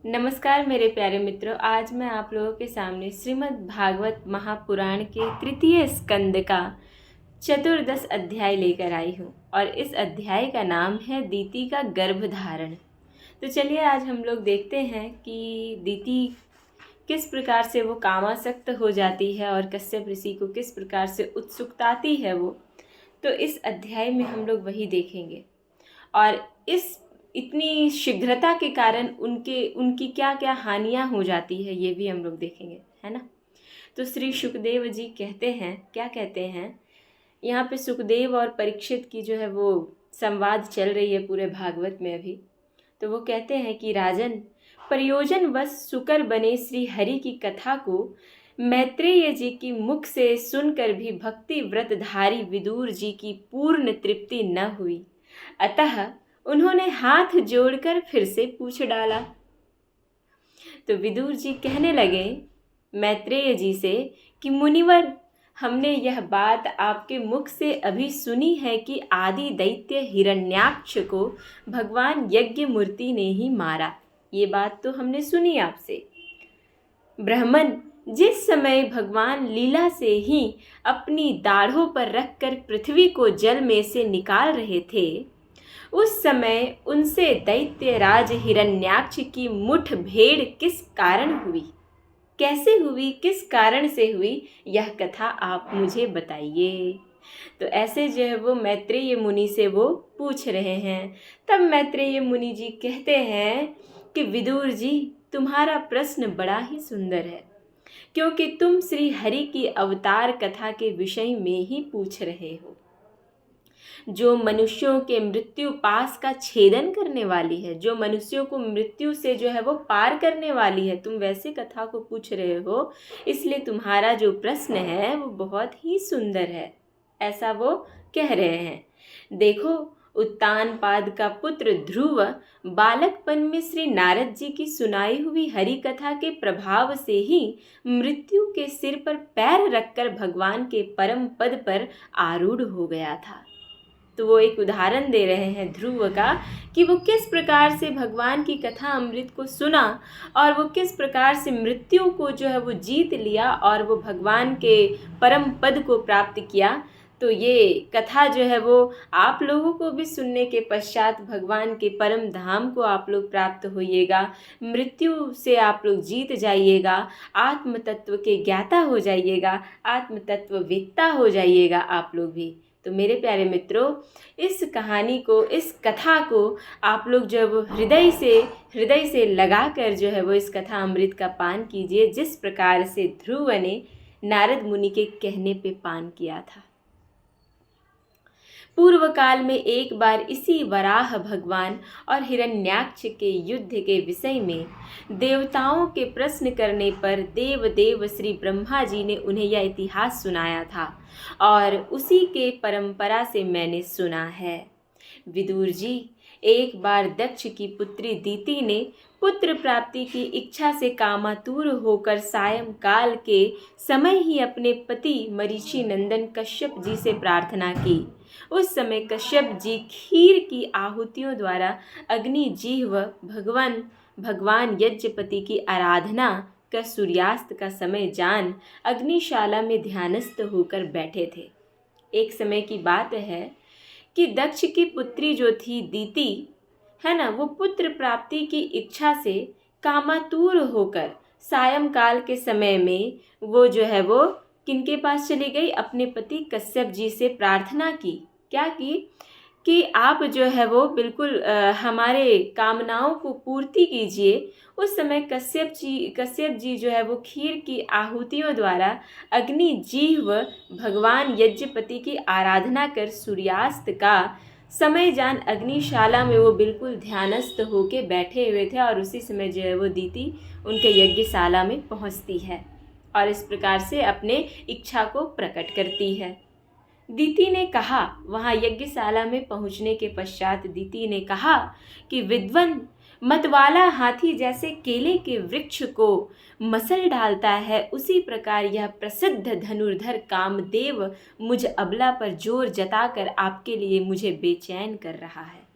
नमस्कार मेरे प्यारे मित्रों। आज मैं आप लोगों के सामने श्रीमद् भागवत महापुराण के तृतीय स्कंद का चतुर्दश अध्याय लेकर आई हूँ और इस अध्याय का नाम है दीति का गर्भधारण। तो चलिए आज हम लोग देखते हैं कि दीति किस प्रकार से वो कामासक्त हो जाती है और कश्यप ऋषि को किस प्रकार से उत्सुकताती है वो। तो इस अध्याय में हम लोग वही देखेंगे और इस इतनी शीघ्रता के कारण उनकी क्या क्या हानियां हो जाती है ये भी हम लोग देखेंगे, है ना। तो श्री सुखदेव जी कहते हैं, क्या कहते हैं, यहाँ पे सुखदेव और परीक्षित की जो है वो संवाद चल रही है पूरे भागवत में अभी। तो वो कहते हैं कि राजन, प्रयोजनवश सुकर बने श्री हरि की कथा को मैत्रेय जी की मुख से सुनकर भी भक्ति व्रतधारी विदुर जी की पूर्ण तृप्ति न हुई, अतः उन्होंने हाथ जोड़कर फिर से पूछ डाला। तो विदुर जी कहने लगे मैत्रेय जी से कि मुनिवर, हमने यह बात आपके मुख से अभी सुनी है कि आदि दैत्य हिरण्याक्ष को भगवान यज्ञ मूर्ति ने ही मारा। ये बात तो हमने सुनी आपसे। ब्राह्मण, जिस समय भगवान लीला से ही अपनी दाढ़ों पर रखकर पृथ्वी को जल में से निकाल रहे थे, उस समय उनसे दैत्यराज हिरण्याक्ष की मुठभेड़ किस कारण हुई, कैसे हुई, किस कारण से हुई, यह कथा आप मुझे बताइए। तो ऐसे जो है वो मैत्रेय मुनि से वो पूछ रहे हैं। तब मैत्रेय मुनि जी कहते हैं कि विदुर जी, तुम्हारा प्रश्न बड़ा ही सुंदर है, क्योंकि तुम श्री हरि की अवतार कथा के विषय में ही पूछ रहे हो, जो मनुष्यों के मृत्यु पास का छेदन करने वाली है, जो मनुष्यों को मृत्यु से जो है वो पार करने वाली है। तुम वैसे कथा को पूछ रहे हो, इसलिए तुम्हारा जो प्रश्न है वो बहुत ही सुंदर है, ऐसा वो कह रहे हैं। देखो, उत्तानपाद का पुत्र ध्रुव बालकपन में श्री नारद जी की सुनाई हुई हरि कथा के प्रभाव से ही मृत्यु के सिर पर पैर रखकर भगवान के परम पद पर आरूढ़ हो गया था। तो वो एक उदाहरण दे रहे हैं ध्रुव का कि वो किस प्रकार से भगवान की कथा अमृत को सुना और वो किस प्रकार से मृत्यु को जो है वो जीत लिया और वो भगवान के परम पद को प्राप्त किया। तो ये कथा जो है वो आप लोगों को भी सुनने के पश्चात भगवान के परम धाम को आप लोग प्राप्त होइएगा, मृत्यु से आप लोग जीत जाइएगा, आत्म तत्व के ज्ञाता हो जाइएगा, आत्म तत्व वेत्ता हो जाइएगा आप लोग भी। तो मेरे प्यारे मित्रों, इस कहानी को, इस कथा को आप लोग जो है वो हृदय से लगा कर जो है वो इस कथा अमृत का पान कीजिए, जिस प्रकार से ध्रुव ने नारद मुनि के कहने पे पान किया था। पूर्व काल में एक बार इसी वराह भगवान और हिरण्याक्ष के युद्ध के विषय में देवताओं के प्रश्न करने पर देव श्री ब्रह्मा जी ने उन्हें यह इतिहास सुनाया था और उसी के परंपरा से मैंने सुना है। विदुर जी, एक बार दक्ष की पुत्री दीति ने पुत्र प्राप्ति की इच्छा से कामातुर होकर सायंकाल के समय ही अपने पति मरीचि नंदन कश्यप जी से प्रार्थना की। उस समय कश्यप जी खीर की आहुतियों द्वारा अग्नि जीव भगवान यज्ञपति की आराधना कर सूर्यास्त का समय जान अग्निशाला में ध्यानस्थ होकर बैठे थे। एक समय की बात है कि दक्ष की पुत्री जो थी दीति, है ना, वो पुत्र प्राप्ति की इच्छा से कामातुर होकर सायंकाल के समय में वो जो है वो किनके पास चली गई, अपने पति कश्यप जी से प्रार्थना की। क्या की कि आप जो है वो बिल्कुल हमारे कामनाओं को पूर्ति कीजिए। उस समय कश्यप जी जो है वो खीर की आहुतियों द्वारा अग्नि जीव भगवान यज्ञपति की आराधना कर सूर्यास्त का समय जान अग्निशाला में वो बिल्कुल ध्यानस्थ होके बैठे हुए थे और उसी समय जो है वो दीति उनके यज्ञशाला में पहुंचती है और इस प्रकार से अपने इच्छा को प्रकट करती है। दीति ने कहा, वहाँ यज्ञशाला में पहुँचने के पश्चात दीति ने कहा कि विद्वन, मतवाला हाथी जैसे केले के वृक्ष को मसल डालता है, उसी प्रकार यह प्रसिद्ध धनुर्धर कामदेव मुझ अबला पर जोर जताकर आपके लिए मुझे बेचैन कर रहा है।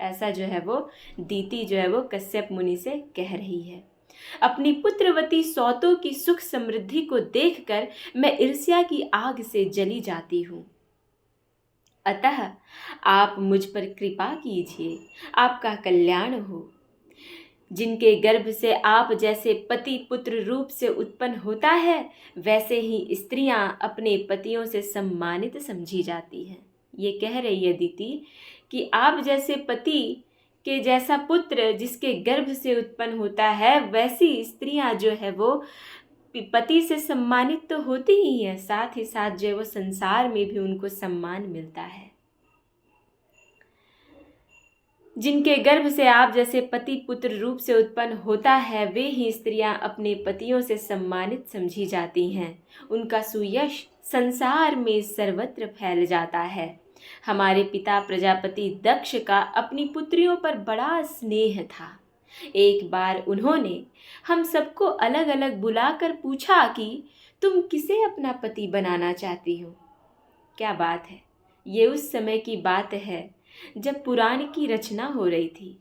ऐसा जो है वो दीति जो है वो कश्यप मुनि से कह रही है। अपनी पुत्रवती सौतों की सुख समृद्धि को देखकर मैं ईर्ष्या की आग से जली जाती हूँ। अतः आप मुझ पर कृपा कीजिए, आपका कल्याण हो। जिनके गर्भ से आप जैसे पति पुत्र रूप से उत्पन्न होता है, वैसे ही स्त्रियां अपने पतियों से सम्मानित समझी जाती हैं। ये कह रही है दीति कि आप जैसे पति के जैसा पुत्र जिसके गर्भ से उत्पन्न होता है, वैसी स्त्रियां जो है वो पति से सम्मानित तो होती ही है, साथ ही साथ जो है वो संसार में भी उनको सम्मान मिलता है। जिनके गर्भ से आप जैसे पति पुत्र रूप से उत्पन्न होता है, वे ही स्त्रियां अपने पतियों से सम्मानित समझी जाती हैं। उनका सुयश संसार में सर्वत्र फैल जाता है। हमारे पिता प्रजापति दक्ष का अपनी पुत्रियों पर बड़ा स्नेह था। एक बार उन्होंने हम सबको अलग अलग बुलाकर पूछा कि तुम किसे अपना पति बनाना चाहती हो। क्या बात है, ये उस समय की बात है जब पुराण की रचना हो रही थी।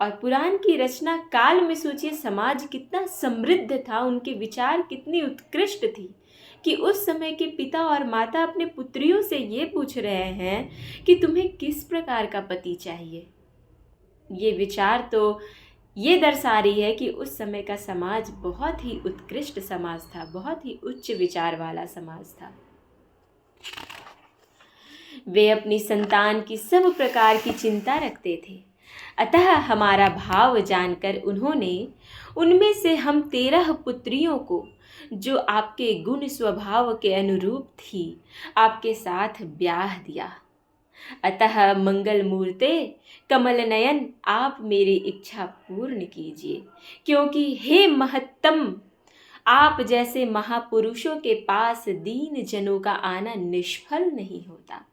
और पुराण की रचना काल में सोचिए समाज कितना समृद्ध था, उनके विचार कितनी उत्कृष्ट थी कि उस समय के पिता और माता अपने पुत्रियों से ये पूछ रहे हैं कि तुम्हें किस प्रकार का पति चाहिए। ये विचार तो ये दर्शा रही है कि उस समय का समाज बहुत ही उत्कृष्ट समाज था, बहुत ही उच्च विचार वाला समाज था। वे अपनी संतान की सब प्रकार की चिंता रखते थे। अतः हमारा भाव जानकर उन्होंने उनमें से हम 13 पुत्रियों को, जो आपके गुण स्वभाव के अनुरूप थी, आपके साथ ब्याह दिया। अतः मंगल मूर्ते कमल नयन, आप मेरी इच्छा पूर्ण कीजिए, क्योंकि हे महत्तम, आप जैसे महापुरुषों के पास दीन जनों का आना निष्फल नहीं होता।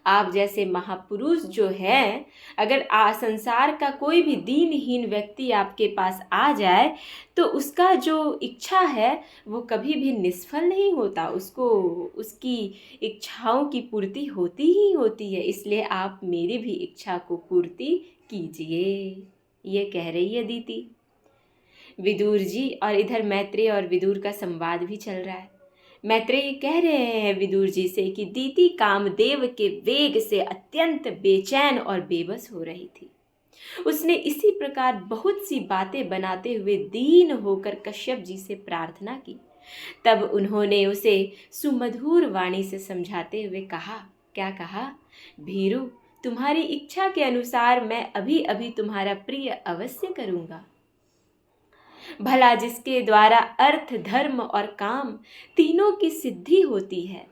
आप जैसे महापुरुष जो हैं, अगर संसार का कोई भी दीनहीन व्यक्ति आपके पास आ जाए तो उसका जो इच्छा है वो कभी भी निष्फल नहीं होता, उसको उसकी इच्छाओं की पूर्ति होती ही होती है। इसलिए आप मेरी भी इच्छा को पूर्ति कीजिए, ये कह रही है दीति। विदुर जी, और इधर मैत्रेय और विदुर का संवाद भी चल रहा है। मैत्रेय कह रहे हैं विदुर जी से कि दीति कामदेव के वेग से अत्यंत बेचैन और बेबस हो रही थी। उसने इसी प्रकार बहुत सी बातें बनाते हुए दीन होकर कश्यप जी से प्रार्थना की। तब उन्होंने उसे सुमधुर वाणी से समझाते हुए कहा, क्या कहा? भीरु, तुम्हारी इच्छा के अनुसार मैं अभी अभी तुम्हारा प्रिय अवश्य करूँगा। भला जिसके द्वारा अर्थ धर्म और काम तीनों की सिद्धि होती है,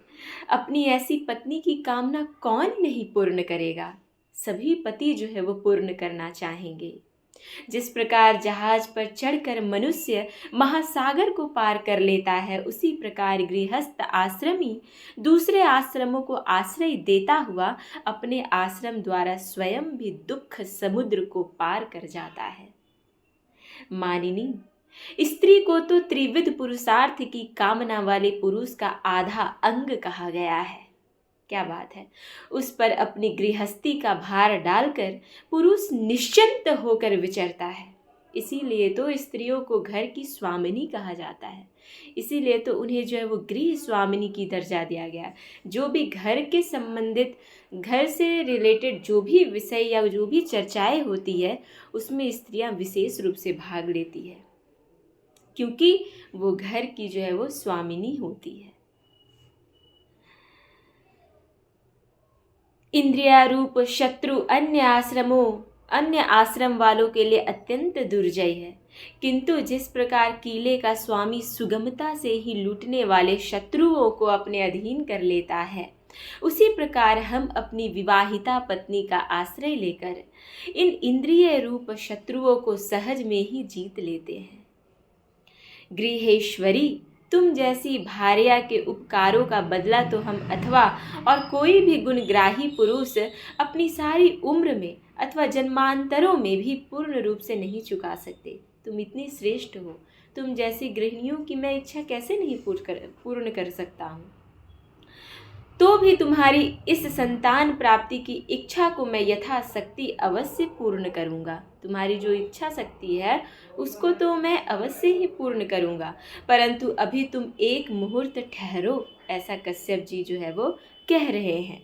अपनी ऐसी पत्नी की कामना कौन नहीं पूर्ण करेगा? सभी पति जो है वो पूर्ण करना चाहेंगे। जिस प्रकार जहाज पर चढ़कर मनुष्य महासागर को पार कर लेता है, उसी प्रकार गृहस्थ आश्रमी दूसरे आश्रमों को आश्रय देता हुआ अपने आश्रम द्वारा स्वयं भी दुख समुद्र को पार कर जाता है। मानिनी, स्त्री को तो त्रिविध पुरुषार्थ की कामना वाले पुरुष का आधा अंग कहा गया है। क्या बात है, उस पर अपनी गृहस्थी का भार डालकर पुरुष निश्चिंत होकर विचरता है। इसीलिए तो स्त्रियों को घर की स्वामिनी कहा जाता है, इसीलिए तो उन्हें जो है वो गृह स्वामिनी की दर्जा दिया गया। जो भी घर के संबंधित, घर से रिलेटेड जो भी विषय या जो भी चर्चाएं होती है, उसमें स्त्रियां विशेष रूप से भाग लेती है, क्योंकि वो घर की जो है वो स्वामिनी होती है। इंद्रियारूप शत्रु अन्य आश्रम वालों के लिए अत्यंत दुर्जय है, किंतु जिस प्रकार किले का स्वामी सुगमता से ही लूटने वाले शत्रुओं को अपने अधीन कर लेता है, उसी प्रकार हम अपनी विवाहिता पत्नी का आश्रय लेकर इन इंद्रिय रूप शत्रुओं को सहज में ही जीत लेते हैं। गृहेश्वरी, तुम जैसी भार्या के उपकारों का बदला तो हम अथवा और कोई भी गुणग्राही पुरुष अपनी सारी उम्र में अथवा जन्मांतरों में भी पूर्ण रूप से नहीं चुका सकते। तुम इतनी श्रेष्ठ हो, तुम जैसी गृहिणियों की मैं इच्छा कैसे नहीं पूर्ण कर सकता हूँ। तो भी तुम्हारी इस संतान प्राप्ति की इच्छा को मैं यथाशक्ति अवश्य पूर्ण करूँगा। तुम्हारी जो इच्छा शक्ति है उसको तो मैं अवश्य ही पूर्ण करूँगा, परंतु अभी तुम एक मुहूर्त ठहरो, ऐसा कश्यप जी जो है वो कह रहे हैं,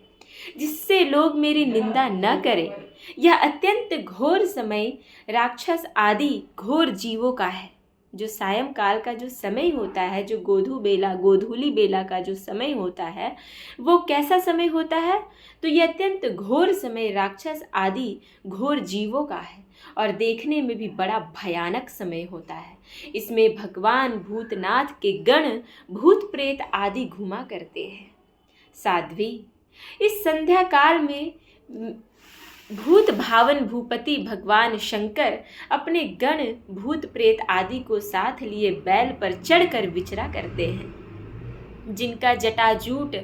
जिससे लोग मेरी निंदा न करें। यह अत्यंत घोर समय राक्षस आदि घोर जीवों का है। जो सायंकाल का जो समय होता है, जो गोधूली बेला का जो समय होता है, वो कैसा समय होता है? तो यह अत्यंत घोर समय राक्षस आदि घोर जीवों का है और देखने में भी बड़ा भयानक समय होता है। इसमें भगवान भूतनाथ के गण भूत प्रेत आदि घुमा करते हैं। साध्वी, इस संध्या काल में भूत भावन भूपति भगवान शंकर अपने गण भूत प्रेत आदि को साथ लिए बैल पर चढ़कर विचरा करते हैं, जिनका जटाजूट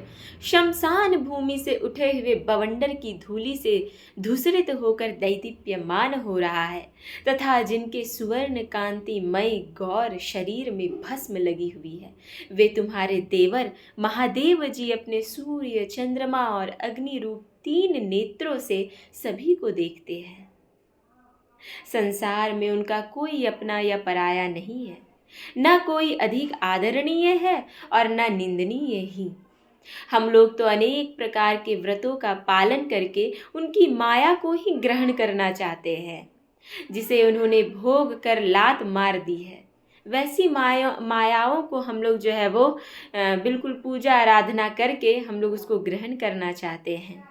शमशान भूमि से उठे हुए बवंडर की धूलि से धूसरित होकर दैदीप्यमान हो रहा है, तथा जिनके सुवर्ण कांतिमय गौर शरीर में भस्म लगी हुई है। वे तुम्हारे देवर महादेव जी अपने सूर्य, चंद्रमा और अग्नि रूप 3 नेत्रों से सभी को देखते हैं। संसार में उनका कोई अपना या पराया नहीं है, न कोई अधिक आदरणीय है और न निंदनीय ही। हम लोग तो अनेक प्रकार के व्रतों का पालन करके उनकी माया को ही ग्रहण करना चाहते हैं, जिसे उन्होंने भोग कर लात मार दी है। वैसी मायाओं को हम लोग जो है वो बिल्कुल पूजा आराधना करके हम लोग उसको ग्रहण करना चाहते हैं।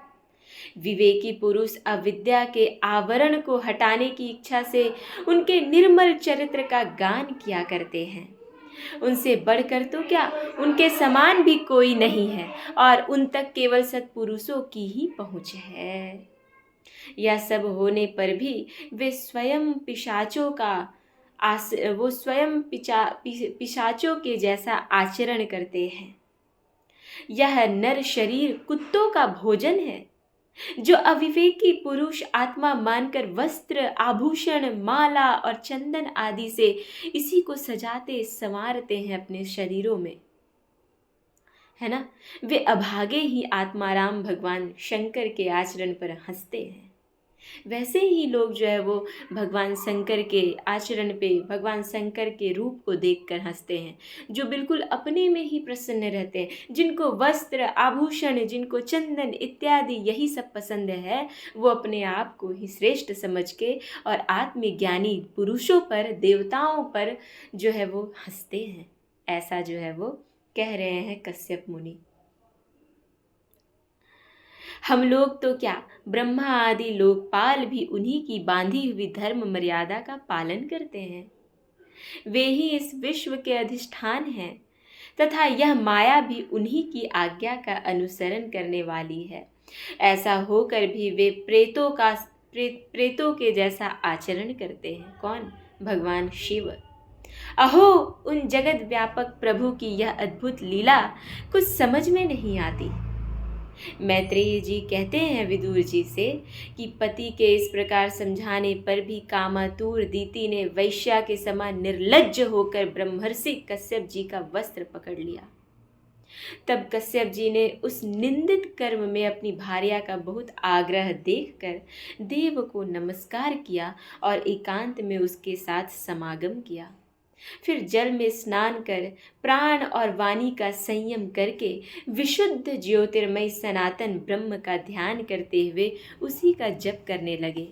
विवेकी पुरुष अविद्या के आवरण को हटाने की इच्छा से उनके निर्मल चरित्र का गान किया करते हैं। उनसे बढ़कर तो क्या, उनके समान भी कोई नहीं है और उन तक केवल सत्पुरुषों की ही पहुँच है। यह सब होने पर भी वे स्वयं पिशाचों के जैसा आचरण करते हैं। यह नर शरीर कुत्तों का भोजन है। जो अविवेकी पुरुष आत्मा मानकर वस्त्र, आभूषण, माला और चंदन आदि से इसी को सजाते संवारते हैं अपने शरीरों में, है ना, वे अभागे ही आत्माराम भगवान शंकर के आचरण पर हंसते हैं। वैसे ही लोग जो है वो भगवान शंकर के आचरण पे, भगवान शंकर के रूप को देखकर हंसते हैं, जो बिल्कुल अपने में ही प्रसन्न रहते हैं, जिनको वस्त्र, आभूषण, जिनको चंदन इत्यादि यही सब पसंद है, वो अपने आप को ही श्रेष्ठ समझ के और आत्मज्ञानी पुरुषों पर, देवताओं पर जो है वो हंसते हैं। ऐसा जो है वो कह रहे हैं कश्यप मुनि। हम लोग तो क्या, ब्रह्मा आदि लोकपाल भी उन्हीं की बांधी हुई धर्म मर्यादा का पालन करते हैं। वे ही इस विश्व के अधिष्ठान हैं तथा यह माया भी उन्हीं की आज्ञा का अनुसरण करने वाली है। ऐसा होकर भी वे प्रेतों के जैसा आचरण करते हैं। कौन? भगवान शिव। अहो, उन जगत व्यापक प्रभु की यह अद्भुत लीला कुछ समझ में नहीं आती। मैत्रेय जी कहते हैं विदुर जी से कि पति के इस प्रकार समझाने पर भी कामातुर दीति ने वैश्या के समान निर्लज्ज होकर ब्रह्मर्षि कश्यप जी का वस्त्र पकड़ लिया। तब कश्यप जी ने उस निंदित कर्म में अपनी भार्या का बहुत आग्रह देखकर देव को नमस्कार किया और एकांत में उसके साथ समागम किया। फिर जल में स्नान कर प्राण और वाणी का संयम करके विशुद्ध ज्योतिर्मय सनातन ब्रह्म का ध्यान करते हुए उसी का जप करने लगे।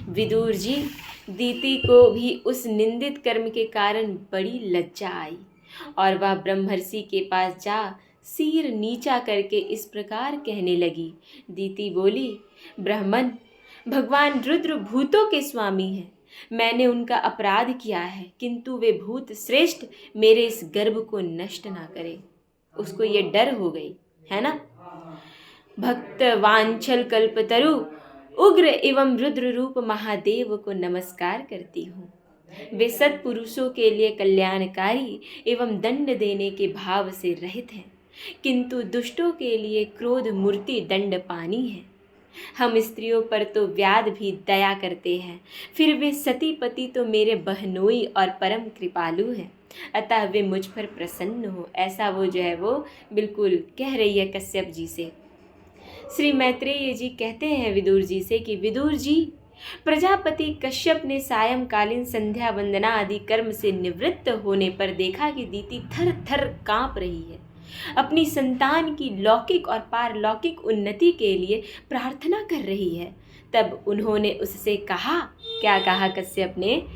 विदुर जी, दीति को भी उस निंदित कर्म के कारण बड़ी लज्जा आई और वह ब्रह्मर्षि के पास जा सिर नीचा करके इस प्रकार कहने लगी। दीति बोली, ब्राह्मण, भगवान रुद्र भूतों के स्वामी हैं। मैंने उनका अपराध किया है, किंतु वे भूत श्रेष्ठ मेरे इस गर्भ को नष्ट ना करें। उसको ये डर हो गई है ना। भक्त वांछल कल्पतरु उग्र एवं रुद्र रूप महादेव को नमस्कार करती हूँ। वे सत्पुरुषों के लिए कल्याणकारी एवं दंड देने के भाव से रहित हैं, किंतु दुष्टों के लिए क्रोध मूर्ति दंड पानी है। हम स्त्रियों पर तो व्याध भी दया करते हैं, फिर वे सती पति तो मेरे बहनोई और परम कृपालु हैं। अतः वे मुझ पर प्रसन्न हो। ऐसा वो जो है वो बिल्कुल कह रही है कश्यप जी से। श्री मैत्रेय जी कहते हैं विदुर जी से कि विदुर जी, प्रजापति कश्यप ने सायंकालीन संध्या वंदना आदि कर्म से निवृत्त होने पर देखा कि दीति थर थर कांप रही है। अपनी संतान की लौकिक और पारलौकिक उन्नति के लिए प्रार्थना कर रही है। तब उन्होंने उससे कहा, क्या कहा कश्यप ने?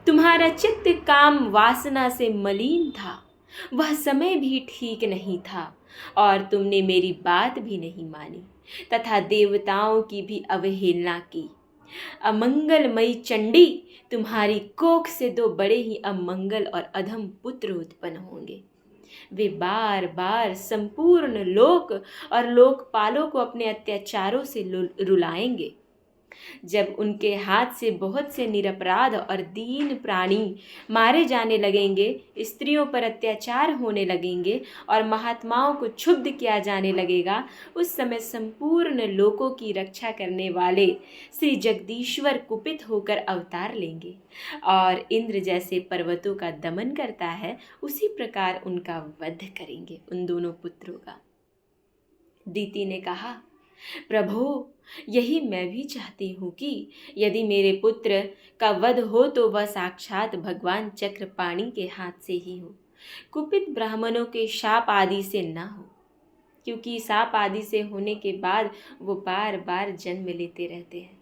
तुम्हारा चित्त काम वासना से मलिन था, वह समय भी ठीक नहीं था, और तुमने मेरी बात भी नहीं मानी तथा देवताओं की भी अवहेलना की। अमंगलमयी चंडी, तुम्हारी कोख से दो बड़े ही अमंगल और अधम पुत्र उत्पन्न होंगे। वे बार बार संपूर्ण लोक और लोकपालों को अपने अत्याचारों से रुलाएंगे। जब उनके हाथ से बहुत से निरपराध और दीन प्राणी मारे जाने लगेंगे, स्त्रियों पर अत्याचार होने लगेंगे और महात्माओं को क्षुब्ध किया जाने लगेगा, उस समय संपूर्ण लोकों की रक्षा करने वाले श्री जगदीश्वर कुपित होकर अवतार लेंगे और इंद्र जैसे पर्वतों का दमन करता है उसी प्रकार उनका वध करेंगे, उन दोनों पुत्रों का। दीति ने कहा, प्रभो, यही मैं भी चाहती हूँ कि यदि मेरे पुत्र का वध हो तो वह साक्षात भगवान चक्रपाणि के हाथ से ही हो, कुपित ब्राह्मणों के शाप आदि से न हो, क्योंकि शाप आदि से होने के बाद वो बार बार जन्म लेते रहते हैं।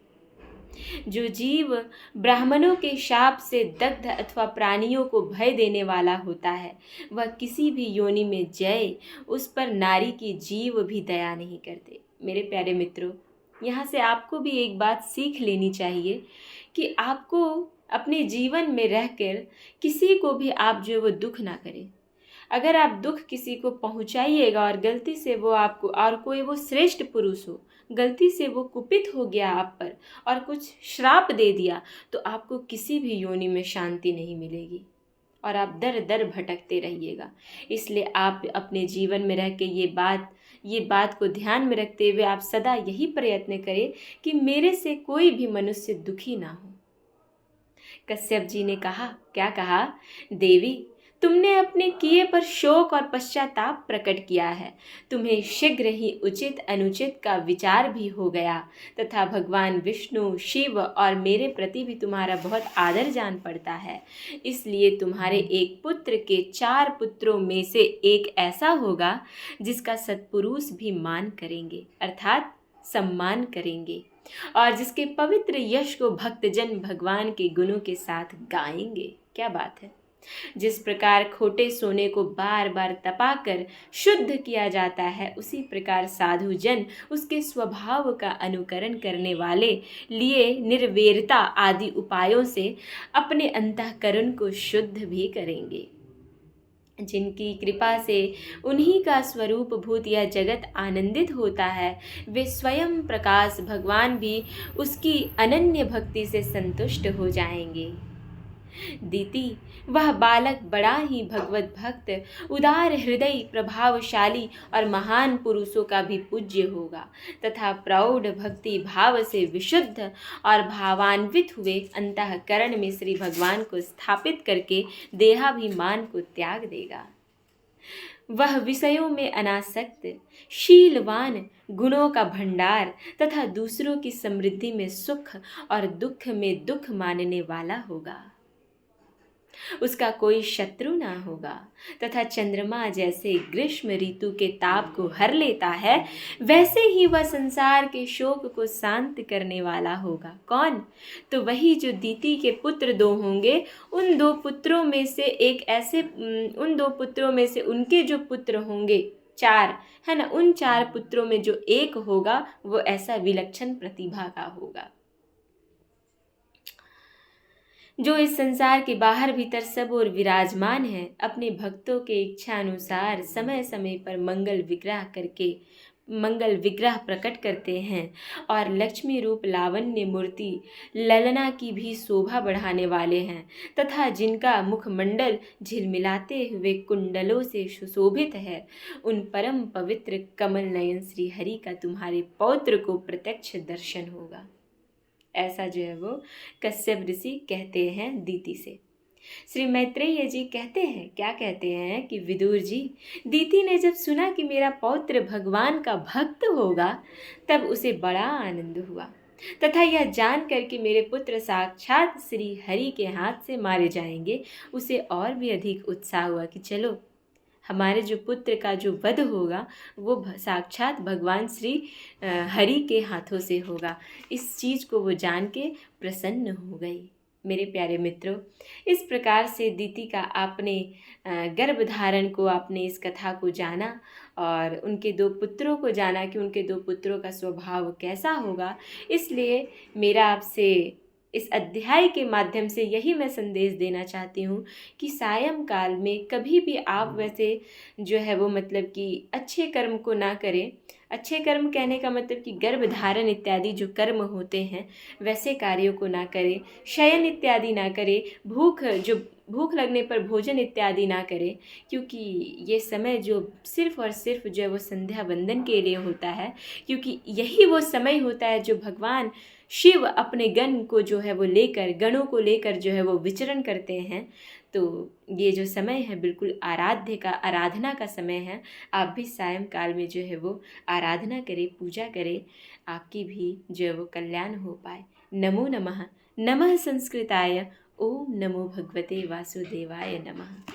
जो जीव ब्राह्मणों के शाप से दग्ध अथवा प्राणियों को भय देने वाला होता है, वह किसी भी योनि में जय उस पर नारी की जीव भी दया नहीं करते। मेरे प्यारे मित्रों, यहाँ से आपको भी एक बात सीख लेनी चाहिए कि आपको अपने जीवन में रहकर किसी को भी आप जो है वो दुख ना करें। अगर आप दुख किसी को पहुँचाइएगा और गलती से वो आपको, और कोई वो श्रेष्ठ पुरुष हो, गलती से वो कुपित हो गया आप पर और कुछ श्राप दे दिया, तो आपको किसी भी योनि में शांति नहीं मिलेगी और आप दर दर भटकते रहिएगा। इसलिए आप अपने जीवन में रह के ये बात को ध्यान में रखते हुए आप सदा यही प्रयत्न करें कि मेरे से कोई भी मनुष्य दुखी ना हो। कश्यप जी ने कहा, क्या कहा? देवी, तुमने अपने किए पर शोक और पश्चाताप प्रकट किया है। तुम्हें शीघ्र ही उचित अनुचित का विचार भी हो गया तथा भगवान विष्णु, शिव और मेरे प्रति भी तुम्हारा बहुत आदर जान पड़ता है। इसलिए तुम्हारे एक पुत्र के 4 पुत्रों में से एक ऐसा होगा जिसका सत्पुरुष भी मान करेंगे, अर्थात सम्मान करेंगे, और जिसके पवित्र यश को भक्तजन भगवान के गुणों के साथ गाएंगे। क्या बात है! जिस प्रकार खोटे सोने को बार बार तपाकर शुद्ध किया जाता है, उसी प्रकार साधु जन उसके स्वभाव का अनुकरण करने वाले लिए निर्वेरता आदि उपायों से अपने अंतःकरण को शुद्ध भी करेंगे। जिनकी कृपा से उन्हीं का स्वरूप भूत यह जगत आनंदित होता है, वे स्वयं प्रकाश भगवान भी उसकी अनन्य भक्ति से संतुष्ट हो जाएंगे। दीति, वह बालक बड़ा ही भगवत भक्त, उदार हृदय, प्रभावशाली और महान पुरुषों का भी पूज्य होगा तथा प्रौढ़ भक्ति भाव से विशुद्ध और भावान्वित हुए अंतःकरण में श्री भगवान को स्थापित करके देहाभिमान को त्याग देगा। वह विषयों में अनासक्त, शीलवान, गुणों का भंडार तथा दूसरों की समृद्धि में सुख और दुख में दुख मानने वाला होगा। उसका कोई शत्रु ना होगा तथा चंद्रमा जैसे ग्रीष्म ऋतु के ताप को हर लेता है, वैसे ही वह संसार के शोक को शांत करने वाला होगा। कौन? तो वही जो दीति के पुत्र 2 होंगे, उन 2 पुत्रों में से उनके जो पुत्र होंगे 4, है ना, उन 4 पुत्रों में जो एक होगा वो ऐसा विलक्षण प्रतिभा का होगा, जो इस संसार के बाहर भीतर सब और विराजमान है। अपने भक्तों के इच्छा अनुसार समय समय पर मंगल विग्रह प्रकट करते हैं और लक्ष्मी रूप लावण्य मूर्ति ललना की भी शोभा बढ़ाने वाले हैं तथा जिनका मुखमंडल झिलमिलाते हुए कुंडलों से सुशोभित है, उन परम पवित्र कमल नयन श्री हरि का तुम्हारे पौत्र को प्रत्यक्ष दर्शन होगा। ऐसा जो है वो कश्यप ऋषि कहते हैं दीति से। श्री मैत्रेय जी कहते हैं, क्या कहते हैं कि विदुर जी, दीति ने जब सुना कि मेरा पौत्र भगवान का भक्त होगा तब उसे बड़ा आनंद हुआ तथा यह जानकर कि मेरे पुत्र साक्षात श्री हरि के हाथ से मारे जाएंगे, उसे और भी अधिक उत्साह हुआ कि चलो हमारे जो पुत्र का जो वध होगा वो साक्षात भगवान श्री हरि के हाथों से होगा। इस चीज़ को वो जान के प्रसन्न हो गई। मेरे प्यारे मित्रों, इस प्रकार से दीति का आपने गर्भ धारण को, आपने इस कथा को जाना और उनके दो पुत्रों को जाना कि उनके दो पुत्रों का स्वभाव कैसा होगा। इसलिए मेरा आपसे इस अध्याय के माध्यम से यही मैं संदेश देना चाहती हूँ कि सायंकाल में कभी भी आप वैसे जो है वो मतलब कि अच्छे कर्म को ना करें। अच्छे कर्म कहने का मतलब कि गर्भ धारण इत्यादि जो कर्म होते हैं वैसे कार्यों को ना करें, शयन इत्यादि ना करें, भूख लगने पर भोजन इत्यादि ना करें, क्योंकि ये समय जो सिर्फ़ और सिर्फ जो है वो संध्या वंदन के लिए होता है, क्योंकि यही वो समय होता है जो भगवान शिव अपने गण को जो है वो लेकर, गणों को लेकर जो है वो विचरण करते हैं। तो ये जो समय है बिल्कुल आराधना का समय है। आप भी सायंकाल में जो है वो आराधना करें, पूजा करें, आपकी भी जो है वो कल्याण हो पाए। नमो नमः। नमः संस्कृताय। ओम नमो भगवते वासुदेवाय नमः।